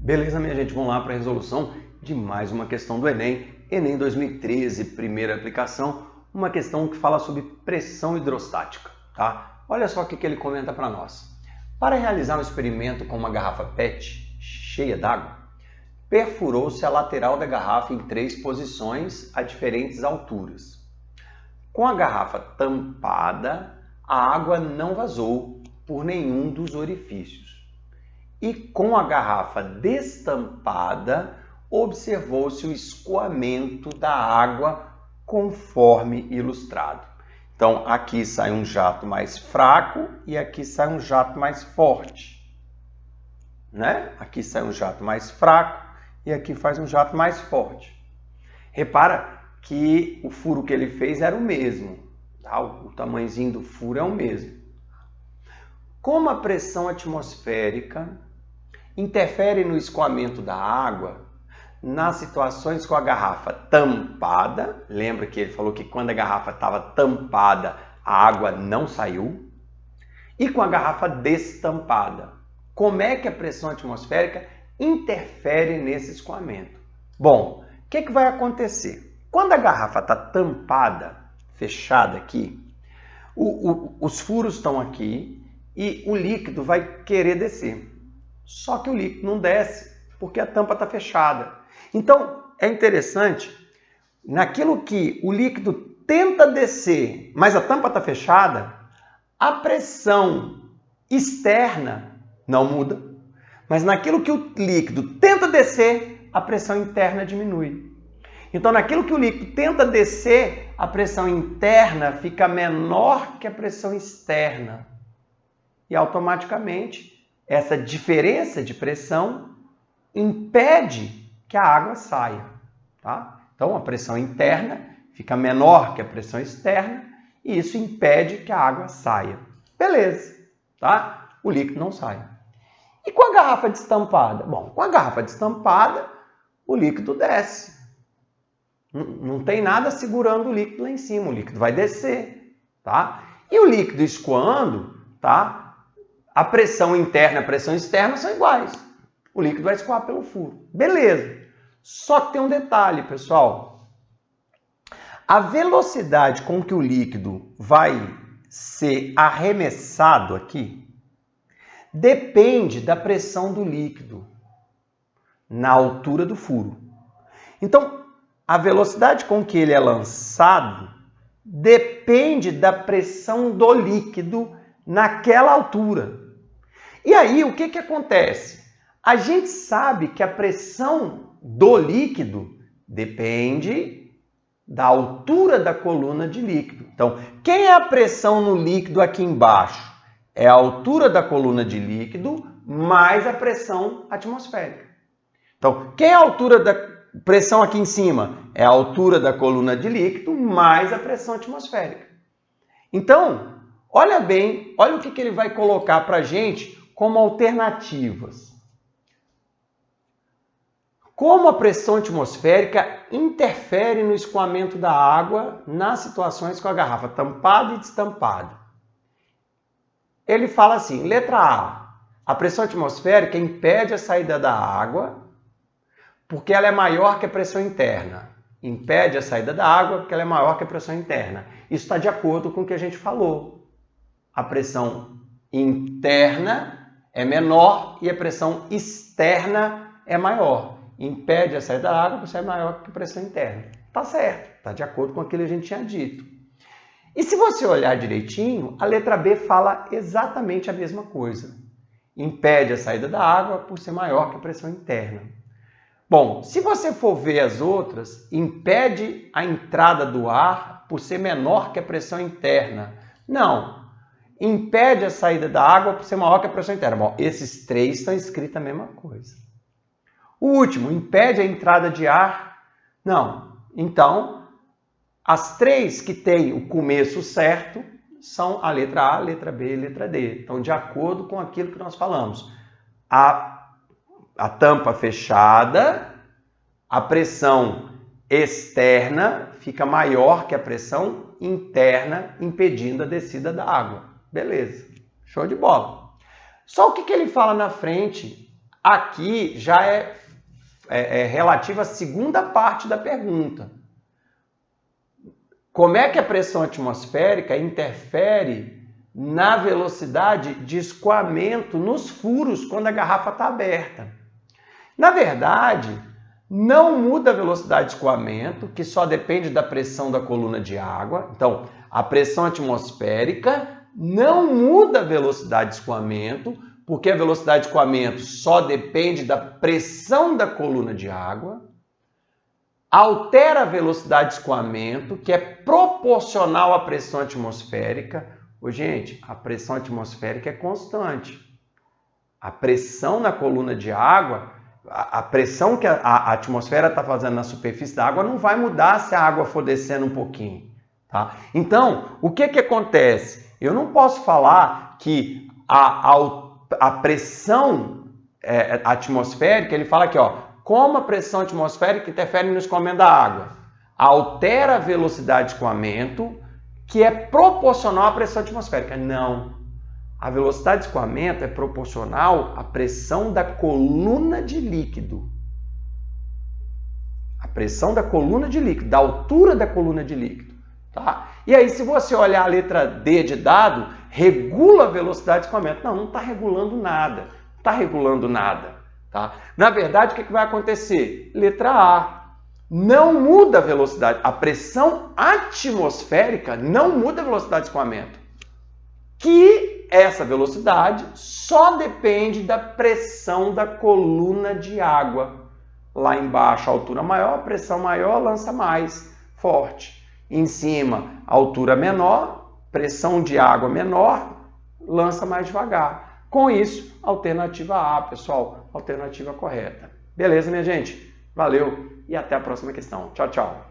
Beleza, minha gente? Vamos lá para a resolução de mais uma questão do Enem. Enem 2013, primeira aplicação, uma questão que fala sobre pressão hidrostática, tá? Olha só o que ele comenta para nós. Para realizar um experimento com uma garrafa PET cheia d'água, perfurou-se a lateral da garrafa em 3 posições a diferentes alturas. Com a garrafa tampada, a água não vazou por nenhum dos orifícios. E com a garrafa destampada, observou-se o escoamento da água conforme ilustrado. Então, aqui sai um jato mais fraco e aqui sai um jato mais forte, né? Aqui sai um jato mais fraco e aqui faz um jato mais forte. Repara que o furo que ele fez era o mesmo, tá? O tamanhozinho do furo é o mesmo. Como a pressão atmosférica interfere no escoamento da água nas situações com a garrafa tampada, lembra que ele falou que quando a garrafa estava tampada, a água não saiu, e com a garrafa destampada, como é que a pressão atmosférica interfere nesse escoamento? Bom, o que vai acontecer? Quando a garrafa está tampada, fechada aqui, os furos estão aqui e o líquido vai querer descer. Só que o líquido não desce, porque a tampa está fechada. Então, é interessante, naquilo que o líquido tenta descer, mas a tampa está fechada, a pressão externa não muda, mas naquilo que o líquido tenta descer, a pressão interna diminui. Então, naquilo que o líquido tenta descer, a pressão interna fica menor que a pressão externa. E automaticamente, essa diferença de pressão impede que a água saia, tá? Então, a pressão interna fica menor que a pressão externa e isso impede que a água saia. Beleza, tá? O líquido não sai. E com a garrafa destampada? Bom, com a garrafa destampada, o líquido desce. Não tem nada segurando o líquido lá em cima, o líquido vai descer, tá? E o líquido escoando, tá? A pressão interna e a pressão externa são iguais. O líquido vai escoar pelo furo. Beleza. Só que tem um detalhe, pessoal. A velocidade com que o líquido vai ser arremessado aqui depende da pressão do líquido na altura do furo. Então, a velocidade com que ele é lançado depende da pressão do líquido naquela altura. E aí, o que acontece? A gente sabe que a pressão do líquido depende da altura da coluna de líquido. Então, quem é a pressão no líquido aqui embaixo? É a altura da coluna de líquido mais a pressão atmosférica. Então, quem é a altura da pressão aqui em cima? É a altura da coluna de líquido mais a pressão atmosférica. Então, olha bem, olha o que ele vai colocar para a gente como alternativas. Como a pressão atmosférica interfere no escoamento da água nas situações com a garrafa tampada e destampada? Ele fala assim, letra A pressão atmosférica impede a saída da água porque ela é maior que a pressão interna. Impede a saída da água porque ela é maior que a pressão interna. Isso está de acordo com o que a gente falou. A pressão interna é menor e a pressão externa é maior. Impede a saída da água porque é maior que a pressão interna. Tá certo, está de acordo com aquilo que a gente tinha dito. E se você olhar direitinho, a letra B fala exatamente a mesma coisa. Impede a saída da água por ser maior que a pressão interna. Bom, se você for ver as outras, impede a entrada do ar por ser menor que a pressão interna. Não. Impede a saída da água por ser maior que a pressão interna. Bom, esses 3 estão escritos a mesma coisa. O último, impede a entrada de ar. Não. Então, as 3 que têm o começo certo são a letra A, a letra B e a letra D. Então, de acordo com aquilo que nós falamos. A tampa fechada, a pressão externa fica maior que a pressão interna, impedindo a descida da água. Beleza, show de bola. Só o que ele fala na frente? aqui já é relativa à segunda parte da pergunta. Como é que a pressão atmosférica interfere na velocidade de escoamento nos furos quando a garrafa está aberta? Na verdade, não muda a velocidade de escoamento, que só depende da pressão da coluna de água. Então, a pressão atmosférica não muda a velocidade de escoamento, porque a velocidade de escoamento só depende da pressão da coluna de água. Altera a velocidade de escoamento, que é proporcional à pressão atmosférica. Ô, gente, a pressão atmosférica é constante. A pressão na coluna de água, a pressão que a atmosfera está fazendo na superfície da água não vai mudar se a água for descendo um pouquinho. Tá? Então, o que acontece? Eu não posso falar que a pressão atmosférica, ele fala aqui, ó, como a pressão atmosférica interfere no escoamento da água. Altera a velocidade de escoamento, que é proporcional à pressão atmosférica. Não. A velocidade de escoamento é proporcional à pressão da coluna de líquido. A pressão da coluna de líquido, da altura da coluna de líquido. Tá? E aí, se você olhar a letra D de dado, regula a velocidade de escoamento. Não, não está regulando nada. Não está regulando nada. Tá? Na verdade, o que vai acontecer? Letra A. Não muda a velocidade. A pressão atmosférica não muda a velocidade de escoamento. Que essa velocidade só depende da pressão da coluna de água. Lá embaixo, a altura maior, a pressão maior, lança mais forte. Em cima, altura menor, pressão de água menor, lança mais devagar. Com isso, alternativa A, pessoal, alternativa correta. Beleza, minha gente? Valeu e até a próxima questão. Tchau, tchau.